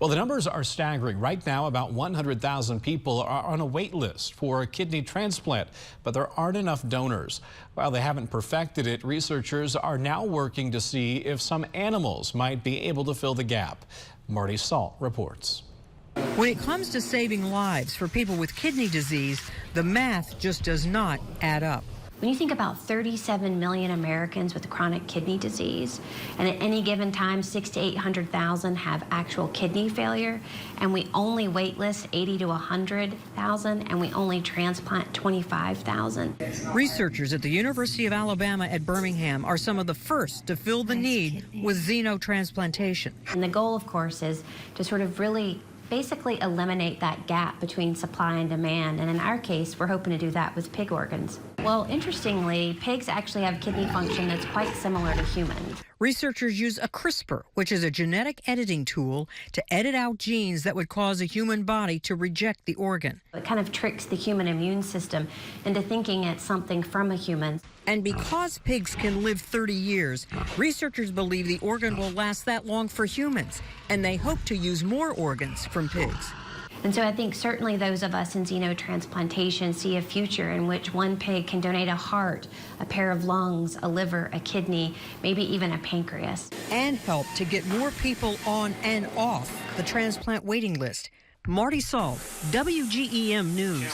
Well, the numbers are staggering. Right now, about 100,000 people are on a wait list for a kidney transplant, but there aren't enough donors. While they haven't perfected it, researchers are now working to see if some animals might be able to fill the gap. Marty Salt reports. When it comes to saving lives for people with kidney disease, the math just does not add up. When you think about 37 million Americans with chronic kidney disease, and at any given time, 600,000 to 800,000 have actual kidney failure, and we only waitlist 80 to 100,000, and we only transplant 25,000. Researchers at the University of Alabama at Birmingham are some of the first to fill the need with xenotransplantation. And the goal, of course, is to sort of really basically eliminate that gap between supply and demand. And in our case, we're hoping to do that with pig organs. Well, interestingly, pigs actually have kidney function that's quite similar to humans. Researchers use a CRISPR, which is a genetic editing tool, to edit out genes that would cause a human body to reject the organ. It kind of tricks the human immune system into thinking it's something from a human. And because pigs can live 30 years, researchers believe the organ will last that long for humans, and they hope to use more organs from pigs. And so I think certainly those of us in xenotransplantation see a future in which one pig can donate a heart, a pair of lungs, a liver, a kidney, maybe even a pancreas. And help to get more people on and off the transplant waiting list. Marty Salt, WGEM News.